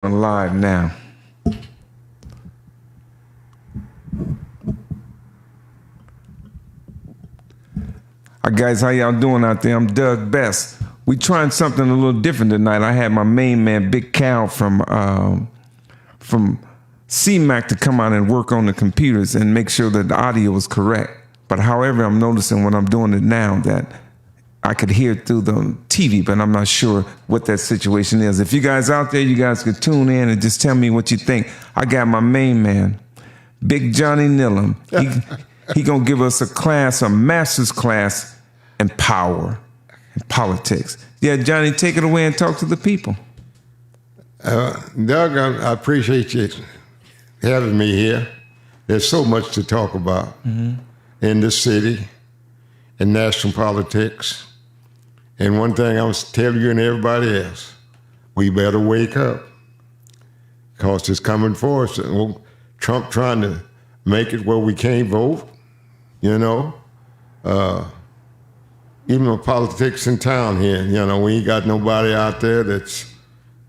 Live now. Hi guys, how y'all doing out there? I'm Doug Best. We trying something a little different tonight. I had my main man, Big Cal from CMAC to come out and work on the computers and make sure that the audio was correct. But however, I'm noticing when I'm doing it now that I could hear it through the TV, but I'm not sure what that situation is. If you guys out there, you guys could tune in and just tell me what you think. I got my main man, Big Johnny Nelum. He gonna give us a class, a master's class in power and politics. Yeah, Johnny, take it away and talk to the people. Doug, I appreciate you having me here. There's so much to talk about in this city, in national politics. And one thing I was telling you and everybody else, we better wake up because it's coming for us. Trump trying to make it where we can't vote, you know. Even the politics in town here, you know, we ain't got nobody out there that's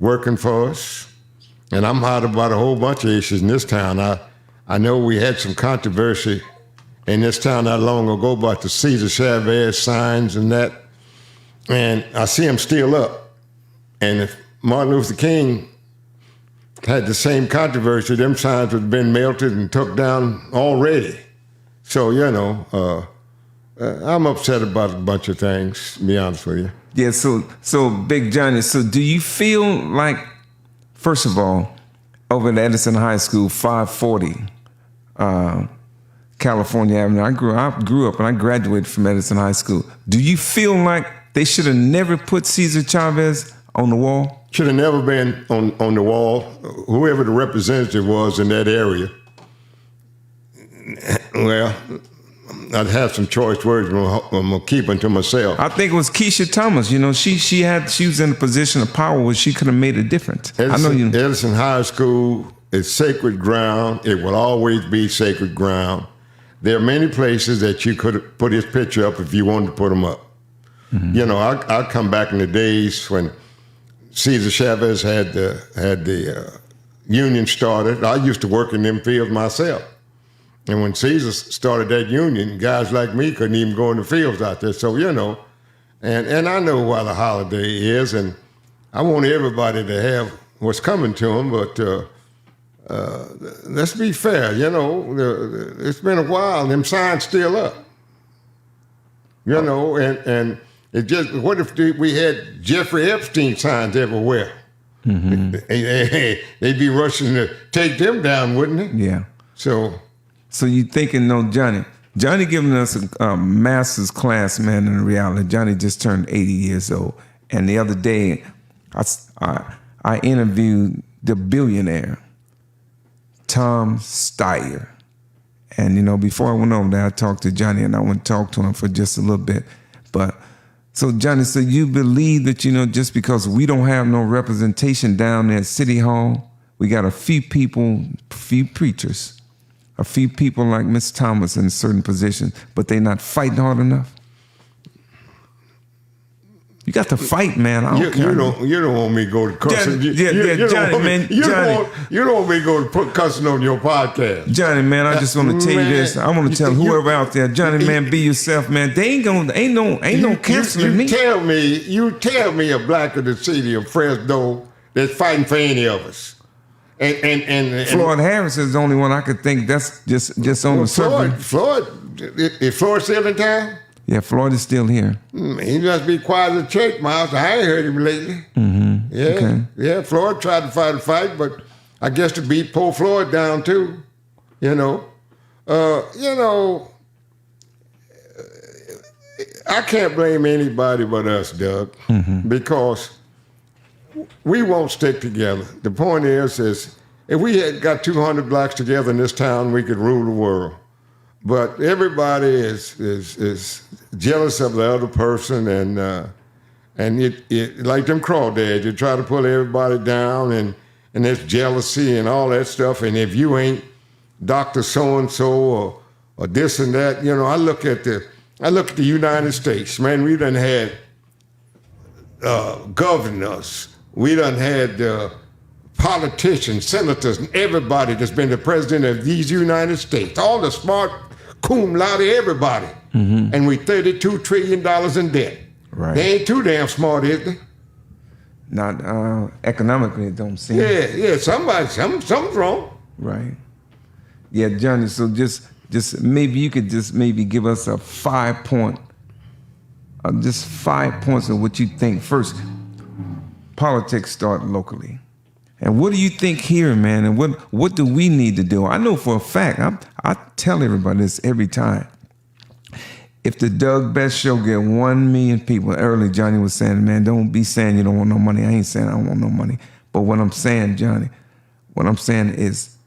working for us. And I'm hot about a whole bunch of issues in this town. I know we had some controversy in this town not long ago about the Cesar Chavez signs and that. And I see them still up. And if Martin Luther King had the same controversy, them signs would have been melted and took down already. So, you know, I'm upset about a bunch of things, to be honest with you. Yeah, so Big Johnny, so do you feel like, first of all, over at Edison High School, 540 California Avenue, I grew up and I graduated from Edison High School. Do you feel like they should have never put Cesar Chavez on the wall? Should have never been on the wall. Whoever the representative was in that area, well, I'd have some choice words, but I'm gonna keep them to myself. I think it was Keisha Thomas. You know, she was in a position of power where she could have made a difference. Edison High School is sacred ground. It will always be sacred ground. There are many places that you could have put his picture up if you wanted to put him up. Mm-hmm. You know, I come back in the days when Cesar Chavez had the union started. I used to work in them fields myself. And when Cesar started that union, guys like me couldn't even go in the fields out there. So, you know, and I know why the holiday is, and I want everybody to have what's coming to them, but let's be fair, you know, it's been a while, and them signs still up. You know, and it just, what if we had Jeffrey Epstein signs everywhere? Mm-hmm. They'd be rushing to take them down, wouldn't they? Yeah. So you thinking, no, Johnny giving us a master's class, man, in reality. Johnny just turned 80 years old. And the other day, I interviewed the billionaire, Tom Steyer. And, you know, before I went over there, I talked to Johnny, and I went to talk to him for just a little bit. But, so Johnny, so you believe that, you know, just because we don't have no representation down there at City Hall, we got a few people, few preachers, a few people like Miss Thomas in certain positions, but they not fighting hard enough? You got to fight, man. I don't care. You don't want me to go to cussing. Johnny, man. You don't want me to go to put cussing on your podcast. Johnny, man, I just want to tell you this. I want to tell whoever out there, Johnny, man, be yourself, man. They ain't no canceling me. You tell me a black of the city of Fresno that's fighting for any of us. And Floyd Harris is the only one I could think that's just on the surface. Is Floyd still in town? Yeah, Floyd is still here. He must be quiet as a church mouse. I ain't heard him lately. Mm-hmm. Yeah, okay. Yeah. Floyd tried to fight a fight, but I guess to beat poor Floyd down too. You know, I can't blame anybody but us, Doug, because we won't stick together. The point is if we had got 200 blacks together in this town, we could rule the world. But everybody is jealous of the other person, and it like them crawdads. You try to pull everybody down, and there's jealousy and all that stuff. And if you ain't Dr. So-and-so or this and that, you know, I look at the United States, man. We done had governors. We done had politicians, senators, and everybody that's been the president of these United States, all the smart, cum laude, everybody. And we $32 trillion in debt. Right. They ain't too damn smart, is they? Not economically, it don't seem. Yeah, something's wrong. Right. Yeah, Johnny, so just maybe you could just maybe give us a 5 point, just 5 points of what you think. First, politics start locally. And what do you think here, man? And what do we need to do? I know for a fact, I tell everybody this every time. If the Doug Best Show get 1 million people, early Johnny was saying, man, don't be saying you don't want no money. I ain't saying I don't want no money. But what I'm saying, Johnny, what I'm saying is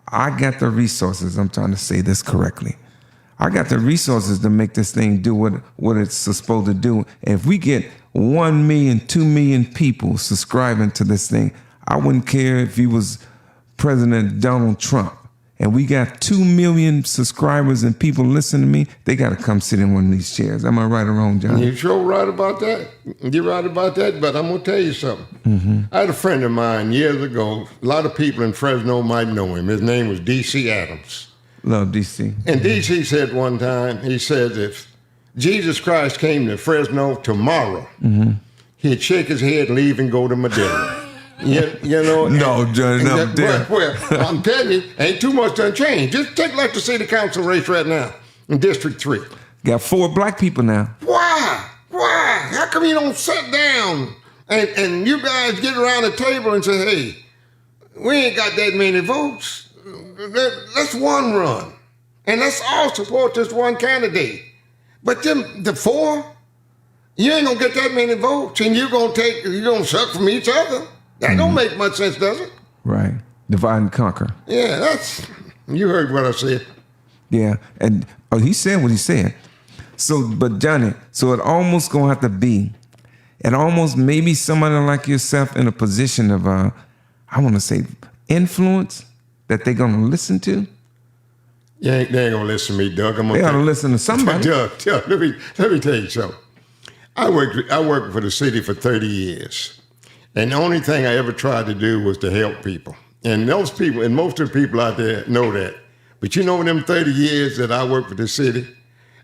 I got the resources. I'm trying to say this correctly. I got the resources to make this thing do what it's supposed to do. And if we get 1 million, 2 million people subscribing to this thing, I wouldn't care if he was President Donald Trump. And we got 2 million subscribers and people listen to me, they got to come sit in one of these chairs. Am I right or wrong, John? You're sure right about that. You're right about that, but I'm going to tell you something. I had a friend of mine years ago. A lot of people in Fresno might know him. His name was D.C. Adams. Love D.C. And D.C. said one time, he said, if Jesus Christ came to Fresno tomorrow, he'd shake his head, leave, and go to Madera. You know, no, Johnny, no, well, I'm telling you, ain't too much done changed. Just take like the city council race right now in District 3. Got 4 black people now. Why? How come you don't sit down and you guys get around the table and say, hey, we ain't got that many votes. Let's one run. And let's all support this one candidate. But them, the 4, you ain't gonna get that many votes and you're gonna suck from each other. That don't make much sense, does it? Right. Divide and conquer. Yeah, you heard what I said. Yeah, and he said what he said. So, but Johnny, so it almost gonna have to be, and almost maybe somebody like yourself in a position of, I want to say, influence that they're gonna listen to. They ain't gonna listen to me, Doug. They ought to listen to somebody. Doug, let me tell you something. I worked for the city for 30 years. And the only thing I ever tried to do was to help people. And those people, and most of the people out there know that. But you know, in them 30 years that I worked for the city,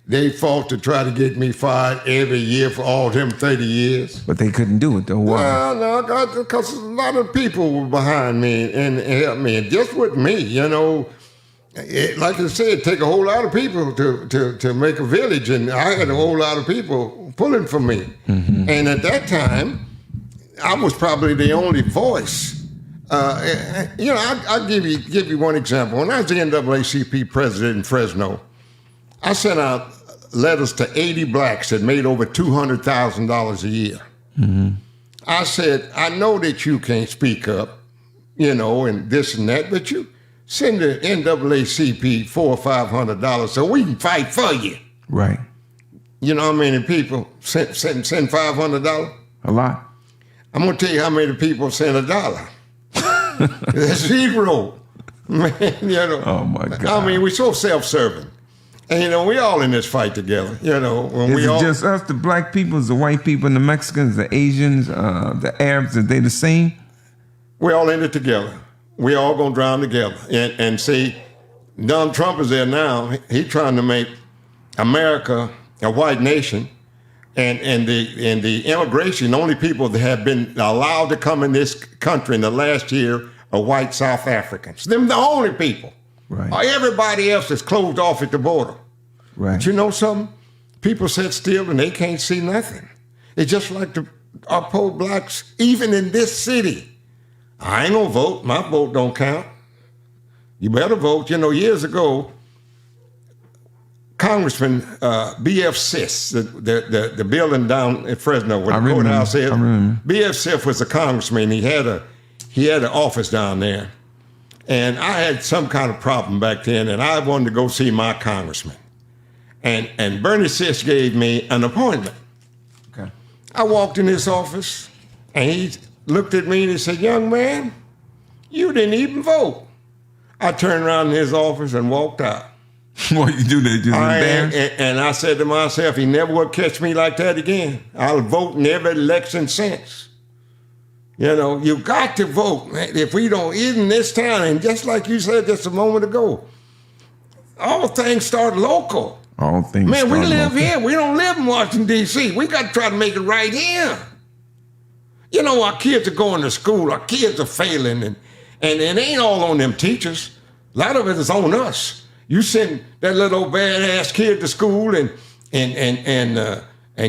they fought to try to get me fired every year for all them 30 years. But they couldn't do it, though. Why? No, because a lot of people were behind me and helped me. And just with me, you know, like I said, it take a whole lot of people to make a village. And I had a whole lot of people pulling for me. And at that time, I was probably the only voice. You know, I'll give you one example. When I was the NAACP president in Fresno, I sent out letters to 80 blacks that made over $200,000 a year. I said, I know that you can't speak up, you know, and this and that, but you send the NAACP $400 or $500 so we can fight for you. Right. You know how many people send $500? A lot. I'm going to tell you how many people sent $1. That's 0. Man, you know. Oh, my God. I mean, we're so self-serving. And, you know, we all in this fight together, you know. Is it just us, the black people, the white people, and the Mexicans, the Asians, the Arabs, are they the same? We're all in it together. We all going to drown together. And see, Donald Trump is there now. He's trying to make America a white nation. And the immigration, the only people that have been allowed to come in this country in the last year are white South Africans. Them the only people. Right. Everybody else is closed off at the border. Right. But you know something? People sit still and they can't see nothing. It's just like our poor blacks, even in this city. I ain't gonna vote. My vote don't count. You better vote. You know, years ago, Congressman B.F. Sis, the building down in Fresno where the courthouse is. B.F. Sis was a congressman. He had an office down there, and I had some kind of problem back then, and I wanted to go see my congressman, and Bernie Sis gave me an appointment. Okay. I walked in his office, and he looked at me and he said, "Young man, you didn't even vote." I turned around in his office and walked out. What you do that? Just embarrassed? And I said to myself, he never will catch me like that again. I'll vote in every election since. You know, you got to vote. If we don't, even this town, and just like you said just a moment ago, all things start local. All things Man, we start live local. here. We don't live in Washington, D.C. We got to try to make it right here. You know, our kids are going to school. Our kids are failing, and it ain't all on them teachers. A lot of it is on us. You send that little badass kid to school, and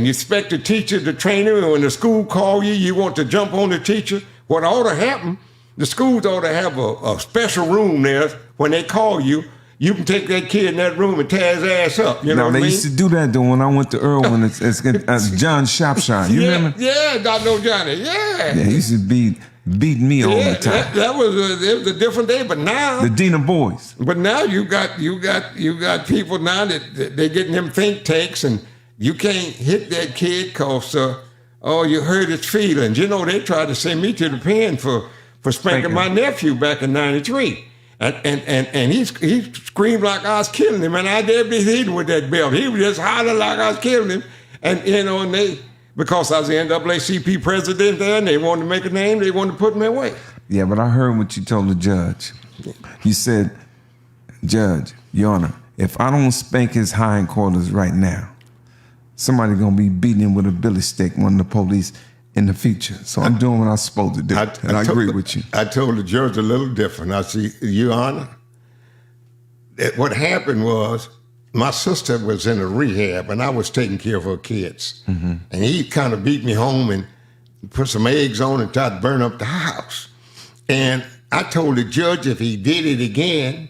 you expect the teacher to train him, and when the school call you, you want to jump on the teacher. What ought to happen, the schools ought to have a special room there. When they call you, you can take that kid in that room and tear his ass up. You know what I They mean? used to do that though when I went to Irwin. It's John Shopshire. You remember? Yeah, I know Johnny. Yeah. Yeah, he used to beat me all the time. That was a different day, but now The Dean of Boys. But now you got people now that they're getting them think tanks, and you can't hit that kid because you hurt his feelings. You know, they tried to send me to the pen for spanking my nephew back in '93, and he screamed like I was killing him, and I did be hitting with that belt. He was just hollering like I was killing him, and you know, because I was the NAACP president there, and they wanted to make a name, they wanted to put me away. Yeah, but I heard what you told the judge. You said, Judge, Your Honor, if I don't spank his hindquarters right now, somebody's going to be beating him with a billy stick, one of the police, in the future. So I'm doing what I'm supposed to do, and I agree with you. I told the judge a little different. I said, Your Honor, what happened was my sister was in a rehab, and I was taking care of her kids. Mm-hmm. And he kind of beat me home and put some eggs on and tried to burn up the house. And I told the judge if he did it again,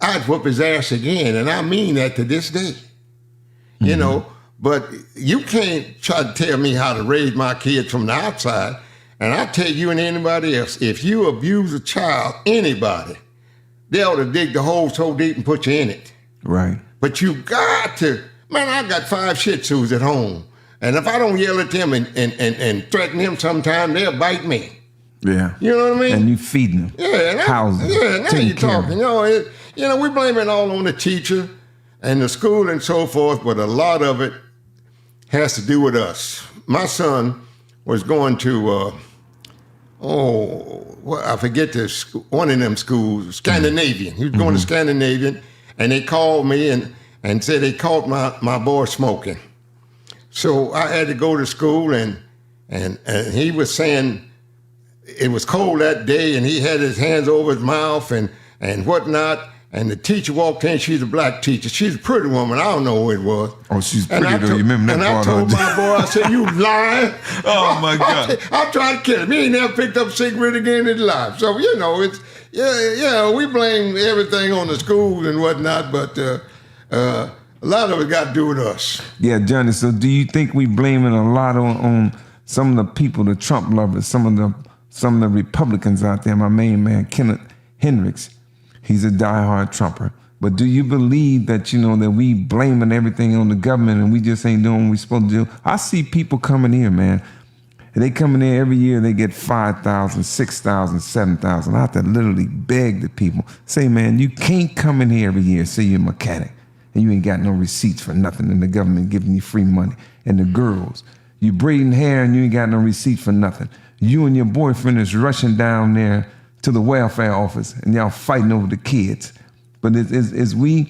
I'd whoop his ass again. And I mean that to this day. Mm-hmm. You know, but you can't try to tell me how to raise my kids from the outside. And I tell you and anybody else, if you abuse a child, anybody, they ought to dig the hole so deep and put you in it. Right. But you got to, man, I got 5 Shih Tzus at home. And if I don't yell at them and threaten them sometime, they'll bite me. Yeah. You know what I mean? And you feeding them. Yeah. Housing. Yeah, now you're talking. You know, we blame it all on the teacher and the school and so forth, but a lot of it has to do with us. My son was going to, I forget this, one of them schools, Scandinavian. He was going to Scandinavian. And they called me and said they caught my boy smoking. So I had to go to school, and he was saying it was cold that day, and he had his hands over his mouth and whatnot. And the teacher walked in. She's a black teacher. She's a pretty woman. I don't know who it was. Oh, she's pretty, though. You remember that part of And I told my boy, I said, you lying. Oh, my God. I tried to kill him. He ain't never picked up a cigarette again in his life. So, you know, it's, yeah, we blame everything on the schools and whatnot, but a lot of it got to do with us. Yeah, Johnny, so do you think we blaming a lot on some of the people, the Trump lovers, some of the Republicans out there? My main man, Kenneth Hendricks, he's a diehard Trumper. But do you believe that, that we blaming everything on the government and we just ain't doing what we supposed to do? I see people coming here, man. They come in there every year, they get $5,000, $6,000, $7,000. I have to literally beg the people, say, man, you can't come in here every year, say you're a mechanic, and you ain't got no receipts for nothing, and the government giving you free money. And the girls, you braiding hair and you ain't got no receipt for nothing. You and your boyfriend is rushing down there to the welfare office, and y'all fighting over the kids. But is we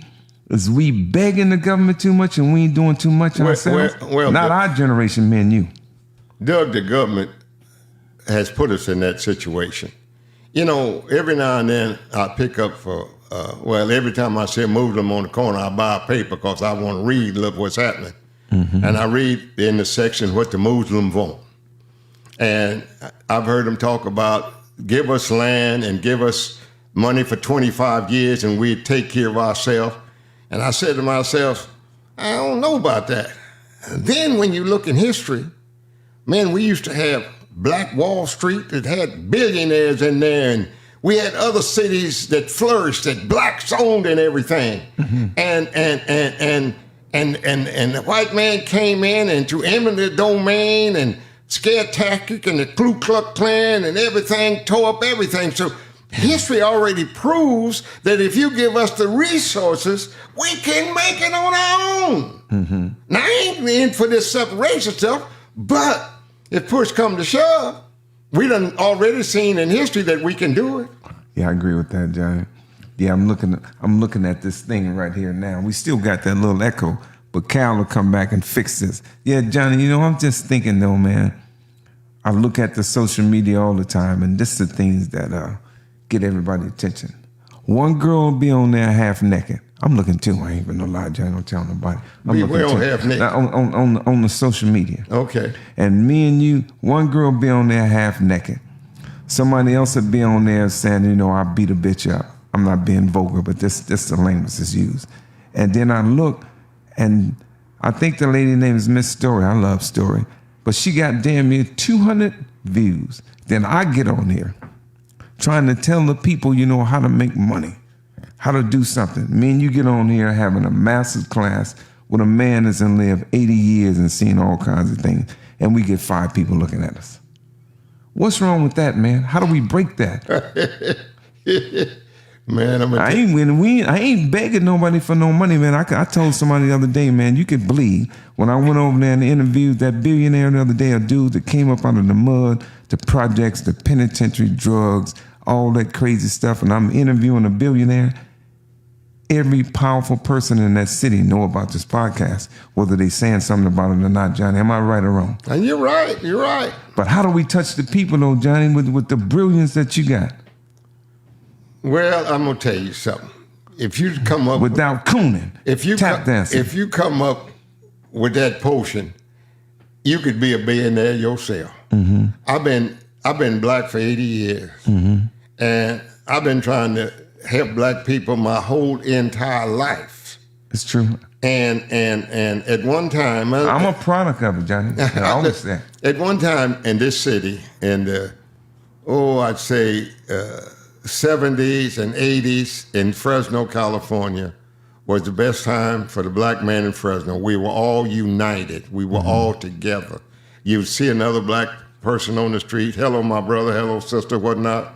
begging the government too much, and we ain't doing too much ourselves? Not our generation, me and you. Doug, the government has put us in that situation. You know, every now and then I pick up every time I see a Muslim on the corner, I buy a paper because I want to read, look what's happening. Mm-hmm. And I read in the section what the Muslims want. And I've heard them talk about give us land and give us money for 25 years and we'd take care of ourselves. And I said to myself, I don't know about that. And then when you look in history, man, we used to have Black Wall Street that had billionaires in there, and we had other cities that flourished that blacks owned and everything. Mm-hmm. And the white man came in and to eminent domain and scare tactic and the Ku Klux Klan and everything, tore up everything. So history already proves that if you give us the resources, we can make it on our own. Mm-hmm. Now, I ain't in for this separation stuff, but if push come to shove, We done already seen in history that we can do it. Yeah, I agree with that, Johnny. Yeah, I'm looking at this thing right here now. We still got that little echo, but Cal will come back and fix this. Yeah, Johnny, I'm just thinking though, man. I look at the social media all the time, and this is the things that get everybody's attention. One girl will be on there half naked. I'm looking too. I ain't even no lie, Johnny. Don't tell nobody. I'm looking on half naked on the social media. Okay. And me and you, one girl be on there half naked. Somebody else would be on there saying, I beat a bitch up. I'm not being vulgar, but this the language is used. And then I look, and I think the lady name is Miss Story. I love Story. But she got damn near 200 views. Then I get on here trying to tell the people, how to make money, how to do something. Me and you get on here having a master's class with a man that's in lived 80 years and seen all kinds of things, and we get 5 people looking at us. What's wrong with that, man? How do we break that? Man, I ain't begging nobody for no money, man. I told somebody the other day, man, you could believe when I went over there and interviewed that billionaire the other day, a dude that came up out of the mud, the projects, the penitentiary, drugs, all that crazy stuff, and I'm interviewing a billionaire. Every powerful person in that city know about this podcast, whether they saying something about it or not, Johnny. Am I right or wrong? And you're right. But how do we touch the people, though, Johnny, with the brilliance that you got? Well, I'm gonna tell you something. If you come up without cooning, tap dancing, if you come up with that potion, you could be a billionaire yourself. Mm-hmm. I've been black for 80 years, mm-hmm. and I've been trying to help black people my whole entire life. It's true. And at one time, I'm a product of it, Johnny. I always say. At one time in this city, I'd say 70s and 80s in Fresno, California, was the best time for the black man in Fresno. We were all united. We were all together. You'd see another black person on the street, hello, my brother, hello, sister, whatnot.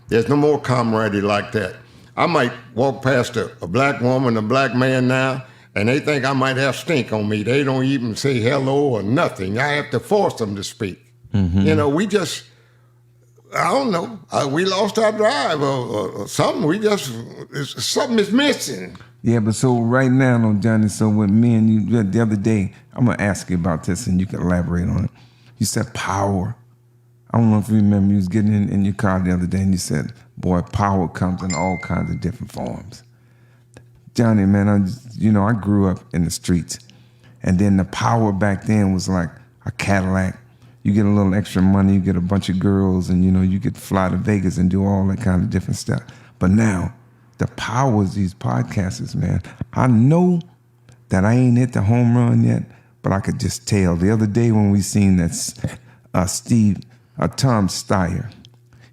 There's no more camaraderie like that. I might walk past a black woman, a black man now, and they think I might have stink on me. They don't even say hello or nothing. I have to force them to speak. Mm-hmm. We just, I don't know, we lost our drive or something. Something is missing. Yeah, but so right now, though, Johnny, so with me and you, the other day, I'm going to ask you about this and you can elaborate on it. You said power. I don't know if you remember, you was getting in your car the other day and you said, boy, power comes in all kinds of different forms. Johnny, man, I grew up in the streets. And then the power back then was like a Cadillac. You get a little extra money, you get a bunch of girls, and, you could fly to Vegas and do all that kind of different stuff. But now, the power is these podcasters, man. I know that I ain't hit the home run yet, but I could just tell. The other day when we seen that Tom Steyer,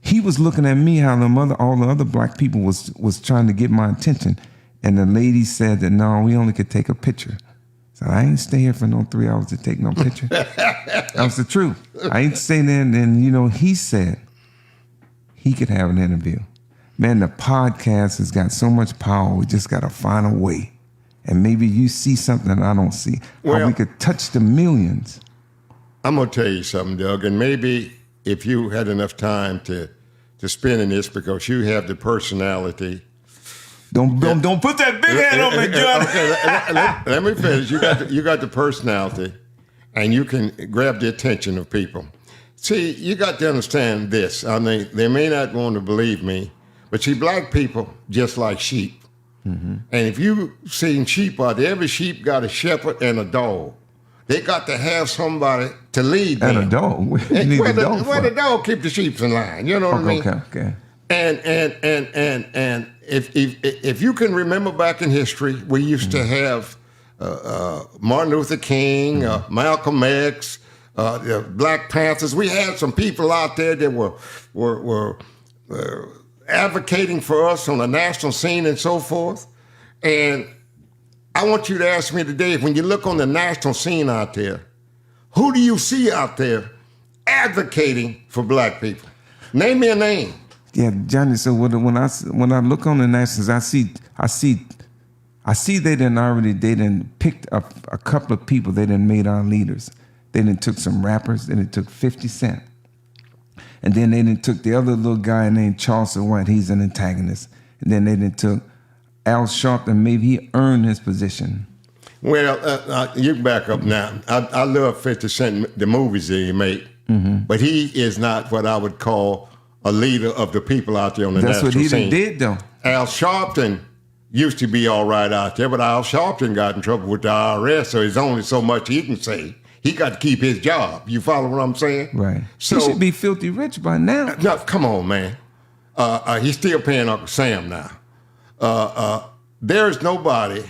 he was looking at me how all the other black people was trying to get my attention. And the lady said that, no, we only could take a picture. So I ain't stay here for no 3 hours to take no picture. That was the truth. I ain't stay there. And then, he said he could have an interview. Man, the podcast has got so much power. We just got to find a way. And maybe you see something that I don't see. How we could touch the millions. I'm going to tell you something, Doug. And maybe if you had enough time to spend in this, because you have the personality. Don't put that big hand on me, John. Okay, let me finish. You got the personality, and you can grab the attention of people. See, you got to understand this. I mean, they may not want to believe me, but see, black people just like sheep. Mm-hmm. And if you seen sheep out there, every sheep got a shepherd and a dog. They got to have somebody to lead them. And a dog. The dog keep the sheep in line. You know what I mean? Okay. And if you can remember back in history, we used to have Martin Luther King, Malcolm X, the Black Panthers. We had some people out there that were advocating for us on the national scene and so forth. And I want you to ask me today, when you look on the national scene out there, who do you see out there advocating for black people? Name me a name. Yeah, Johnny. So when I look on the nationals, I see they done picked up a couple of people. They done made our leaders. They done took some rappers. They done took 50 Cent. And then they done took the other little guy named Charleston White. He's an antagonist. And then they done took Al Sharpton. Maybe he earned his position. Well, you back up now. I love 50 Cent, the movies that he made. But he is not what I would call a leader of the people out there on the national scene. That's what he did, though. Al Sharpton used to be all right out there, but Al Sharpton got in trouble with the IRS, so there's only so much he can say. He got to keep his job. You follow what I'm saying? Right. So, he should be filthy rich by now. No, come on, man. He's still paying Uncle Sam now. There's nobody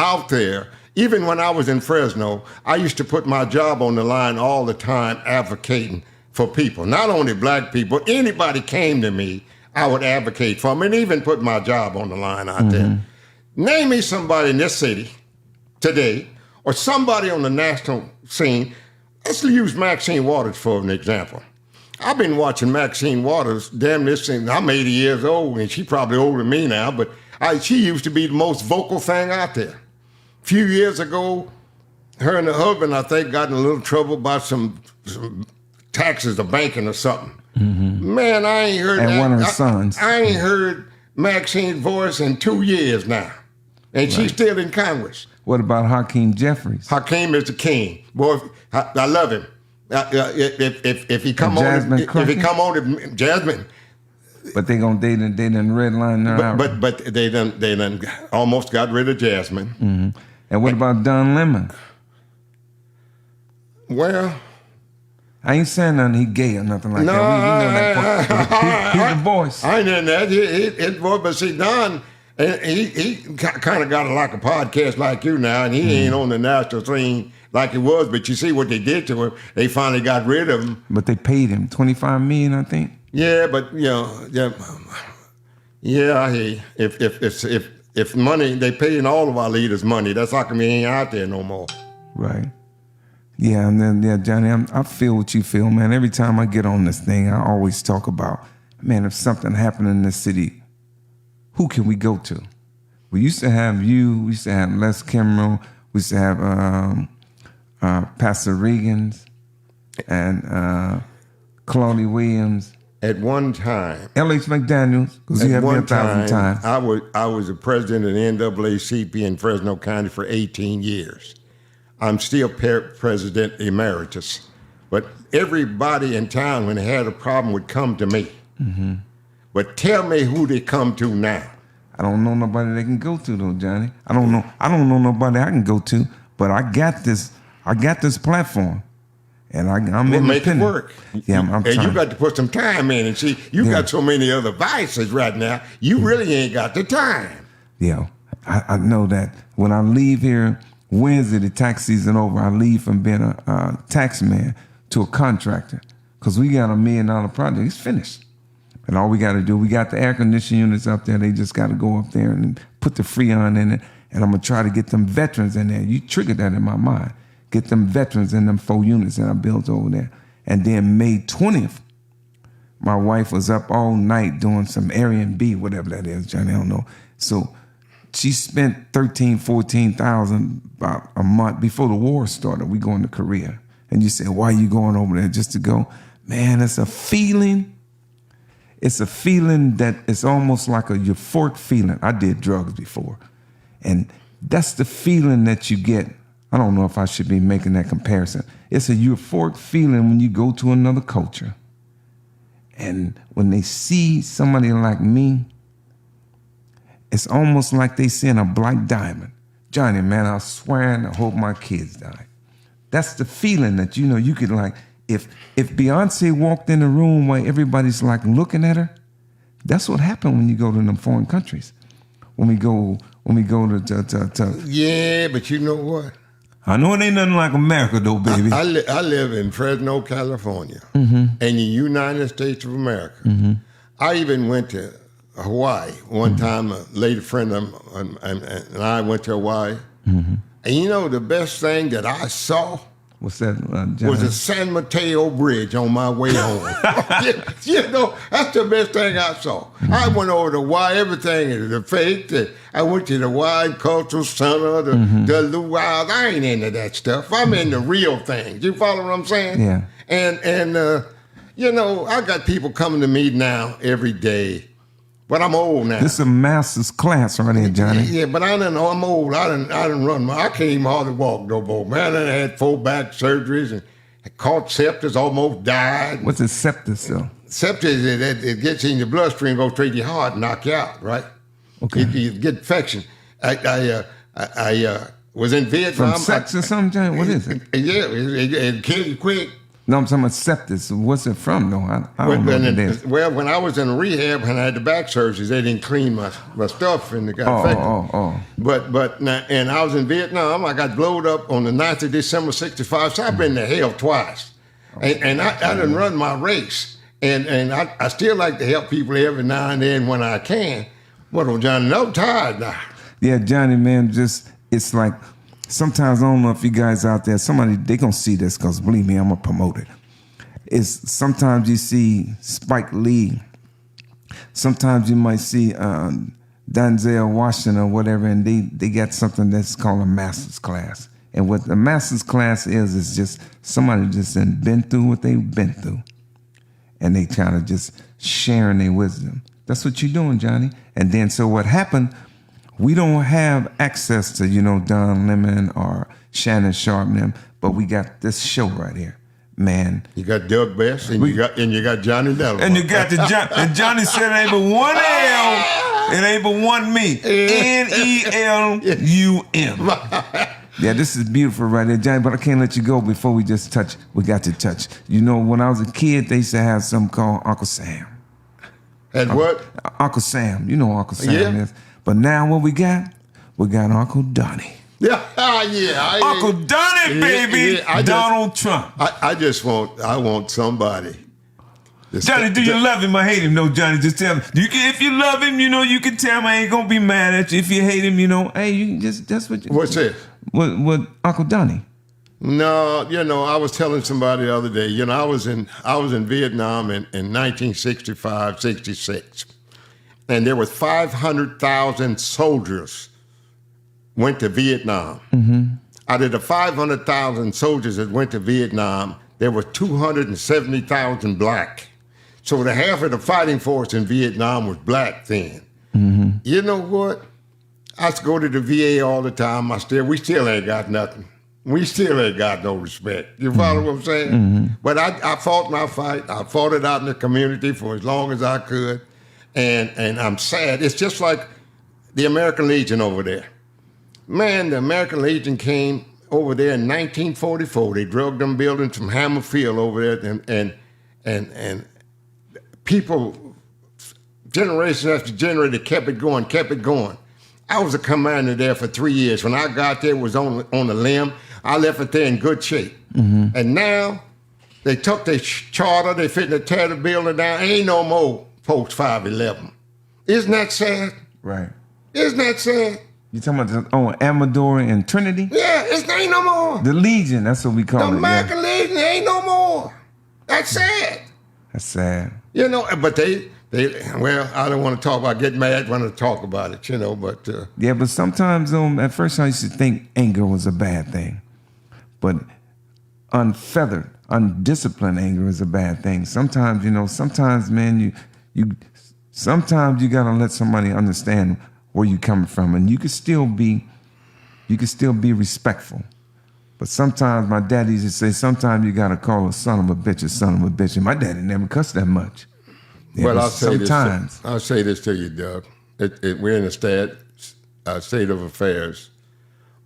out there. Even when I was in Fresno, I used to put my job on the line all the time advocating for people. Not only black people, anybody came to me, I would advocate for them and even put my job on the line out there. Name me somebody in this city today or somebody on the national scene. Let's use Maxine Waters for an example. I've been watching Maxine Waters, damn this thing. I'm 80 years old and she's probably older than me now, but she used to be the most vocal thing out there. A few years ago, her and her husband, I think, got in a little trouble about some taxes or banking or something. Man, I ain't heard And that. one of her sons. I ain't heard Maxine's voice in 2 years now. And she's still in Congress. What about Hakeem Jeffries? Hakeem is the king. Boy, I love him. If he come Jasmine on, if he come on, Jasmine. But they done redline her out. But they done almost got rid of Jasmine. And what about Don Lemon? Well, I ain't saying nothing he gay or nothing like no, that. We know that. He's the voice. I ain't in that. His voice, but see, Don, he kind of got like a podcast like you now, and he ain't on the national scene like he was. But you see what they did to him. They finally got rid of him. But they paid him $25 million, I think. Yeah, but I hear you. If money, they paying all of our leaders money. That's how come he ain't out there no more. Right. Yeah, and then Johnny, I feel what you feel, man. Every time I get on this thing, I always talk about, man, if something happened in this city, who can we go to? We used to have you. We used to have Les Kimbrell. We used to have Pastor Regans and Claudia Williams. At one time, L.H. McDaniels, because you have me 1,000 times. I was the president of the NAACP in Fresno County for 18 years. I'm still president emeritus. But everybody in town, when they had a problem, would come to me. But tell me who they come to now. I don't know nobody they can go to though, Johnny. I don't know nobody I can go to, but I got this platform. And I'm we'll independent. Make it work. Yeah, I'm and trying. you got to put some time in. And see, you got so many other vices right now, you really ain't got the time. Yeah, I know that when I leave here Wednesday, the tax season over, I leave from being a tax man to a contractor because we got $1 million project. It's finished. And all we got to do, we got the air conditioning units up there. They just got to go up there and put the Freon in it. And I'm going to try to get them veterans in there. You triggered that in my mind. Get them veterans in them 4 units that I built over there. And then May 20th, my wife was up all night doing some Airbnb, whatever that is, Johnny, I don't know. So she spent $14,000 about a month before the war started. We going to Korea. And you say, why are you going over there just to go? Man, it's a feeling. It's a feeling that it's almost like a euphoric feeling. I did drugs before. And that's the feeling that you get. I don't know if I should be making that comparison. It's a euphoric feeling when you go to another culture. And when they see somebody like me, it's almost like they seeing a black diamond. Johnny, man, I swear and I hope my kids die. That's the feeling that, you could like, if Beyonce walked in the room where everybody's like looking at her, that's what happened when you go to them foreign countries. When we go to Yeah, but you know what? I know it ain't nothing like America though, baby. I live in Fresno, California, in the United States of America. I even went to Hawaii one time. A lady friend of mine and I went to Hawaii. And the best thing that I saw What's that, was the San Mateo Bridge on my way home. That's the best thing I saw. I went over to Hawaii, everything is the fake. I went to the Hawaii Cultural Center, the luau's. I ain't into that stuff. I'm into real things. You follow what I'm saying? Yeah. And You know, I got people coming to me now every day, but I'm old now. This is a master's class right here, Johnny. Yeah, but I don't know. I'm old. I didn't run. I can't even hardly walk no more. Man, I had 4 back surgeries and caught sepsis, almost died. What's a sepsis, though? Sepsis, it gets in your bloodstream, goes straight to your heart, and knock you out, right? Okay. You get infection. I was in Vietnam. From sex or something, Johnny? What is it? Yeah, it kills you quick. No, I'm talking about sepsis. What's it from, though? I don't know what it is. Well, when I was in rehab and I had the back surgeries, they didn't clean my stuff and it got infected. But now, and I was in Vietnam. I got blowed up on the 9th of December, 65. So I've been to hell twice. And I didn't run my race. And I still like to help people every now and then when I can. But I'm Johnny, I'm tired now. Yeah, Johnny, man, it's like, sometimes I don't know if you guys out there, they gonna see this because believe me, I'm gonna promote it. It's sometimes you see Spike Lee, sometimes you might see Denzel Washington or whatever, and they got something that's called a master's class. And what the master's class is just somebody just been through what they've been through, and they kind of just sharing their wisdom. That's what you're doing, Johnny. And then so what happened? We don't have access to, Don Lemon or Shannon Sharp and them, but we got this show right here, man. You got Doug Best and you got Johnny Nelum. And you got and Johnny said it ain't but one L, it ain't but one me. Nelum. Yeah, this is beautiful right there, Johnny, but I can't let you go before we just touch. We got to touch. When I was a kid, they used to have something called Uncle Sam. And what? Uncle Sam. You know who Uncle Sam is. But now what we got? We got Uncle Donnie. Yeah. Uncle Donnie, baby. Donald Trump. I want somebody. Johnny, do you love him or hate him? No, Johnny, just tell me. If you love him, you can tell him I ain't gonna be mad at you. If you hate him, hey, you can just, that's what you. What's it? What Uncle Donnie? No, I was telling somebody the other day, I was in Vietnam in 1965, 66. And there was 500,000 soldiers went to Vietnam. Mm-hmm. Out of the 500,000 soldiers that went to Vietnam, there were 270,000 black. So the half of the fighting force in Vietnam was black then. Mm-hmm. You know what? I used to go to the VA all the time. We still ain't got nothing. We still ain't got no respect. You follow what I'm saying? Mm-hmm. But I fought my fight. I fought it out in the community for as long as I could. And I'm sad. It's just like the American Legion over there. Man, the American Legion came over there in 1944. They drug them buildings from Hammer Field over there, and people, generation after generation, kept it going. I was a commander there for 3 years. When I got there, it was on the limb. I left it there in good shape. Mm-hmm. And now they took their charter. They fitting to tear the building down. Ain't no more Post 511. Isn't that sad? Right. Isn't that sad? You talking about Amador and Trinity? Yeah, ain't no more. The Legion, that's what we call it. The American Legion, ain't no more. That's sad. That's sad. But they I don't want to talk about, get mad when I talk about it, but... Yeah, but sometimes, at first I used to think anger was a bad thing. But unfeathered, undisciplined anger is a bad thing. Sometimes, man, sometimes you gotta let somebody understand where you're coming from, and you can still be respectful. But sometimes my daddy used to say, sometimes you gotta call a son of a bitch, and my daddy never cussed that much. Yeah, well, I'll say this to you, Doug. We're in a state of affairs.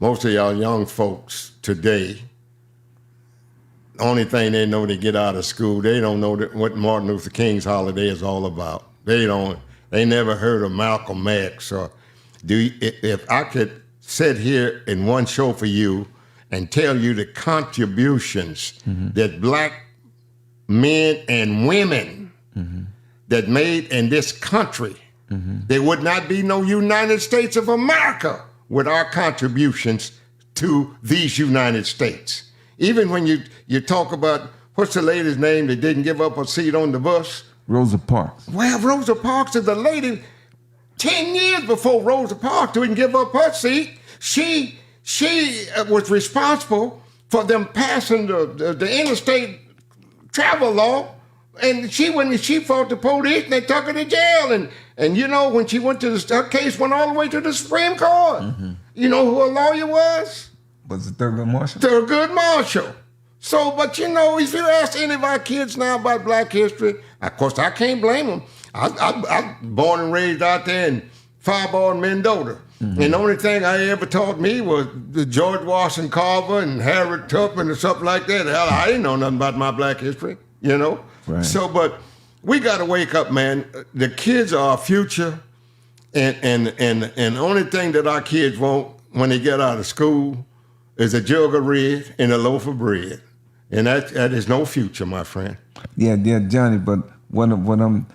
Most of y'all young folks today, the only thing they know, they get out of school, they don't know what Martin Luther King's holiday is all about. They never heard of Malcolm X. Or if I could sit here in one show for you and tell you the contributions that black men and women that made in this country, there would not be no United States of America with our contributions to these United States. Even when you talk about, what's the lady's name that didn't give up a seat on the bus? Rosa Parks. Well, Rosa Parks is the lady 10 years before Rosa Parks didn't give up her seat. She was responsible for them passing the interstate travel law And when she fought the police, they took her to jail. And you know, when she went to her case went all the way to the Supreme Court. Mm-hmm. You know who her lawyer was? Was it Thurgood Marshall? Thurgood Marshall. So, but you know, if you ask any of our kids now about Black history, of course, I can't blame them. I born and raised out there in Fireball and Mendota. Mm-hmm. And the only thing I ever taught me was the George Washington Carver and Harriet Tubman and something like that. Hell, I didn't know nothing about my Black history, you know? Right. So, but we got to wake up, man. The kids are our future. And the only thing that our kids want when they get out of school is a jug of red and a loaf of bread. And that is no future, my friend. Yeah, Johnny, but what I'm going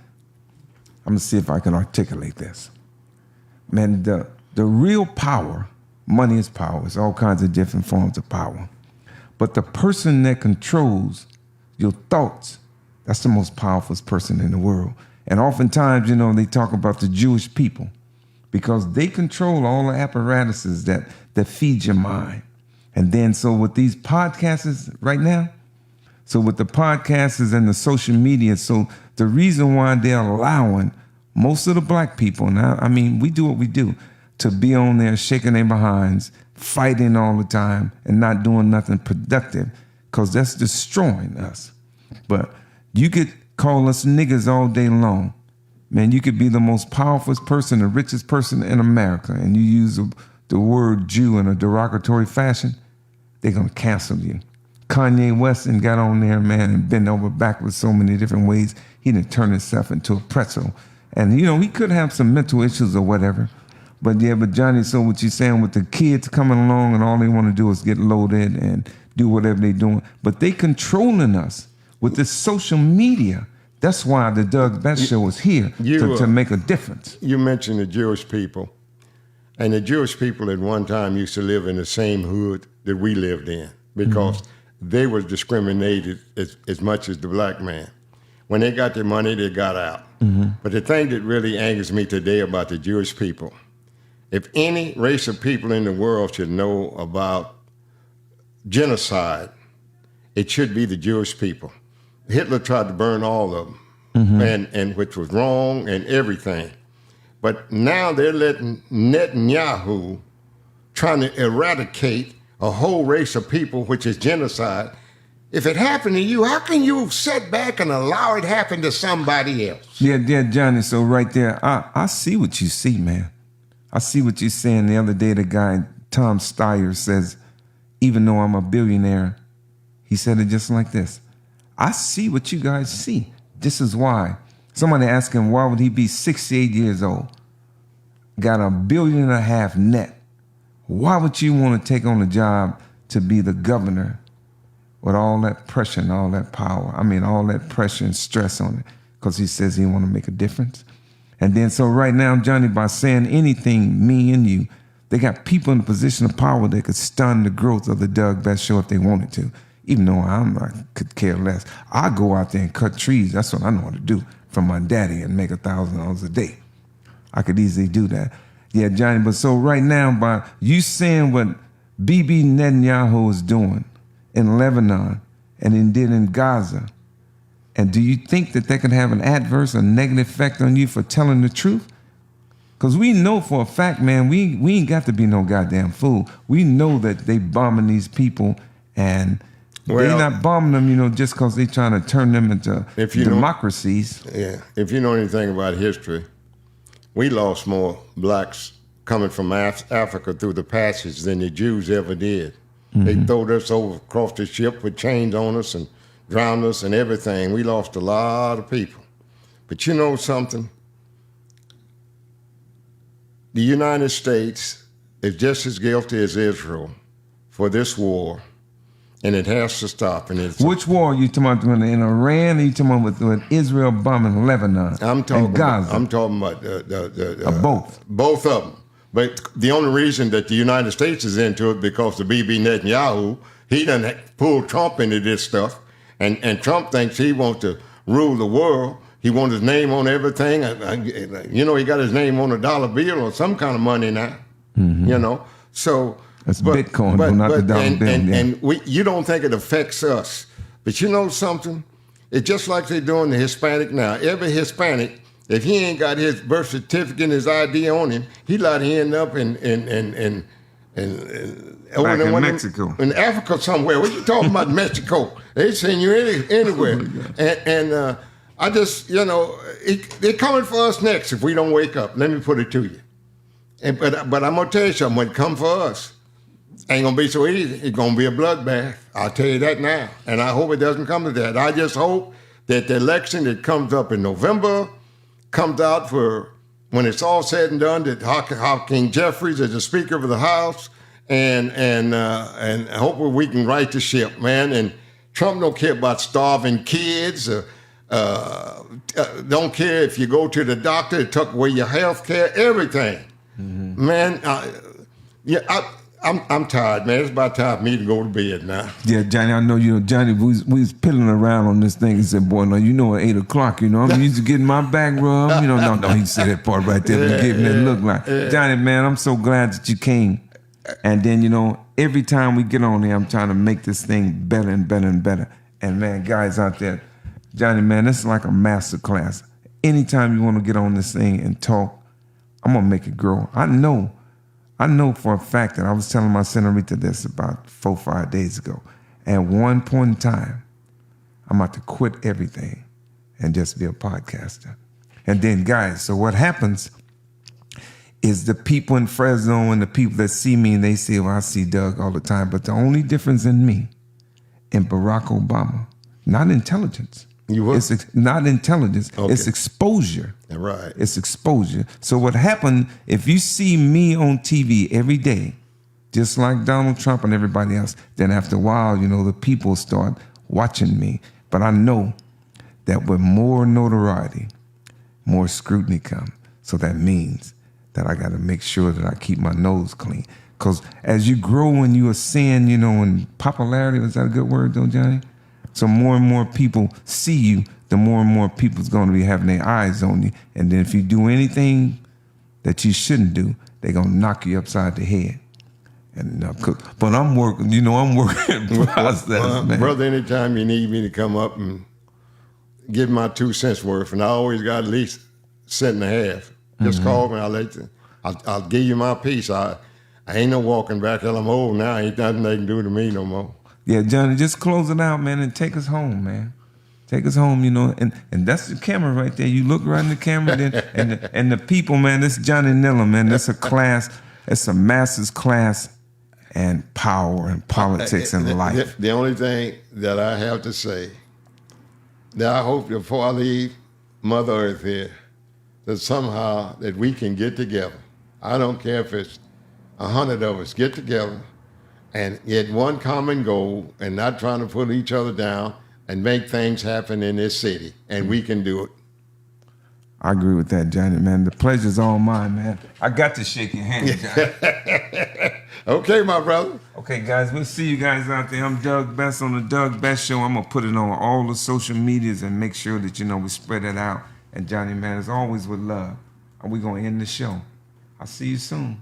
to see if I can articulate this. Man, the real power, money is power. It's all kinds of different forms of power. But the person that controls your thoughts, that's the most powerful person in the world. And oftentimes, you know, they talk about the Jewish people because they control all the apparatuses that feed your mind. And then so with these podcasts right now, so with the podcasts and the social media, so the reason why they're allowing most of the Black people, now, I mean, we do what we do, to be on there shaking their behinds, fighting all the time and not doing nothing productive because that's destroying us. But you could call us niggas all day long. Man, you could be the most powerful person, the richest person in America, and you use the word Jew in a derogatory fashion, they're going to cancel you. Kanye West got on there, man, and bent over backwards so many different ways. He done turned himself into a pretzel. And, you know, he could have some mental issues or whatever. But, yeah, but Johnny, so what you're saying with the kids coming along and all they want to do is get loaded and do whatever they're doing. But they controlling us with this social media. That's why the Doug Best Show is here, to make a difference. You mentioned the Jewish people. And the Jewish people at one time used to live in the same hood that we lived in because they were discriminated as much as the Black man. When they got their money, they got out. Mm-hmm. But the thing that really angers me today about the Jewish people, if any race of people in the world should know about genocide, it should be the Jewish people. Hitler tried to burn all of them, and which was wrong and everything. But now they're letting Netanyahu trying to eradicate a whole race of people, which is genocide. If it happened to you, how can you sit back and allow it happen to somebody else? Yeah, Johnny, so right there, I see what you see, man. I see what you're saying. The other day, the guy, Tom Steyer, says, even though I'm a billionaire, he said it just like this. I see what you guys see. This is why. Somebody asked him, why would he be 68 years old? Got $1.5 billion net. Why would you want to take on a job to be the governor with all that pressure and all that power? I mean, all that pressure and stress on it, because he says he want to make a difference. And then so right now, Johnny, by saying anything, me and you, they got people in a position of power that could stun the growth of the Doug Best Show if they wanted to. Even though I could care less. I go out there and cut trees. That's what I know how to do from my daddy and make $1,000 a day. I could easily do that. Yeah, Johnny, but so right now, by you saying what Bibi Netanyahu is doing in Lebanon and then in Gaza, and do you think that can have an adverse or negative effect on you for telling the truth? Because we know for a fact, man, we ain't got to be no goddamn fool. We know that they bombing these people and they're not bombing them, you know, just because they're trying to turn them into democracies. Yeah. If you know anything about history, we lost more blacks coming from Africa through the passage than the Jews ever did. Mm-hmm. They throwed us over across the ship with chains on us and drowned us and everything. We lost a lot of people. But you know something? The United States is just as guilty as Israel for this war. And it has to stop. And which war are you talking about? In Iran? Or are you talking about with Israel bombing Lebanon? I'm talking and Gaza. I'm talking about both. Both of them. But the only reason that the United States is into it because the Bibi Netanyahu, he done pulled Trump into this stuff, and Trump thinks he wants to rule the world. He wants his name on everything. You know, he got his name on a dollar bill or some kind of money now. Mm-hmm. You know, so. That's Bitcoin, not the dollar bill. And you don't think it affects us. But you know something? It's just like they're doing the Hispanic now. Every Hispanic, if he ain't got his birth certificate and his ID on him, he like to end up in Back in Mexico. In Africa somewhere. What you talking about, Mexico? They send you anywhere. And I just, they're coming for us next if we don't wake up. Let me put it to you. But I'm going to tell you something. When it comes for us, ain't going to be so easy. It's going to be a bloodbath. I'll tell you that now. And I hope it doesn't come to that. I just hope that the election that comes up in November comes out for, when it's all said and done, that Hakeem Jeffries is the Speaker of the House, and hopefully we can right the ship, man. And Trump don't care about starving kids. Don't care if you go to the doctor, it took away your health care, everything. Mm-hmm. Man, I'm tired, man. It's about time for me to go to bed now. Yeah, Johnny, I know, Johnny, we was piddling around on this thing and said, boy, no, at 8 o'clock, I'm used to getting my back rubbed. No, he said that part right there. Yeah, gave me that look like. Yeah. Johnny, man, I'm so glad that you came. And then, every time we get on there, I'm trying to make this thing better and better and better. And, man, guys out there, Johnny, man, this is like a master class. Anytime you want to get on this thing and talk, I'm going to make it grow. I know for a fact that I was telling my senorita this about 4 or 5 days ago. At one point in time, I'm about to quit everything and just be a podcaster. And then, guys, so what happens is the people in Fresno and the people that see me and they say, well, I see Doug all the time. But the only difference in me and Barack Obama, not intelligence. It's not intelligence. Okay. It's exposure. Right. It's exposure. So what happened, if you see me on TV every day, just like Donald Trump and everybody else, then after a while, the people start watching me. But I know that with more notoriety, more scrutiny comes. So that means that I got to make sure that I keep my nose clean. Because as you grow and you ascend, in popularity, is that a good word though, Johnny? So more and more people see you, the more and more people's going to be having their eyes on you. And then if you do anything that you shouldn't do, they're going to knock you upside the head. And but I'm working, I'm working in process, man. Brother, anytime you need me to come up and give my 2 cents worth, and I always got at least $1.50. Just call me, I'll give you my piece. I ain't no walking back till I'm old now. Ain't nothing they can do to me no more. Yeah, Johnny, just close it out, man, and take us home, man. Take us home, and that's the camera right there. You look right in the camera, and the people, man. This is Johnny Nelum, man. That's a class. It's a master's class and power and politics and life. The only thing that I have to say, that I hope before I leave Mother Earth here, that somehow that we can get together. I don't care if it's 100 of us get together and get one common goal and not trying to put each other down and make things happen in this city. And we can do it. I agree with that, Johnny, man. The pleasure's all mine, man. I got to shake your hand, Johnny. Okay, my brother. Okay, guys, we'll see you guys out there. I'm Doug Best on the Doug Best Show. I'm going to put it on all the social medias and make sure that, we spread it out. And Johnny, man, as always with love. And we're going to end the show. I'll see you soon.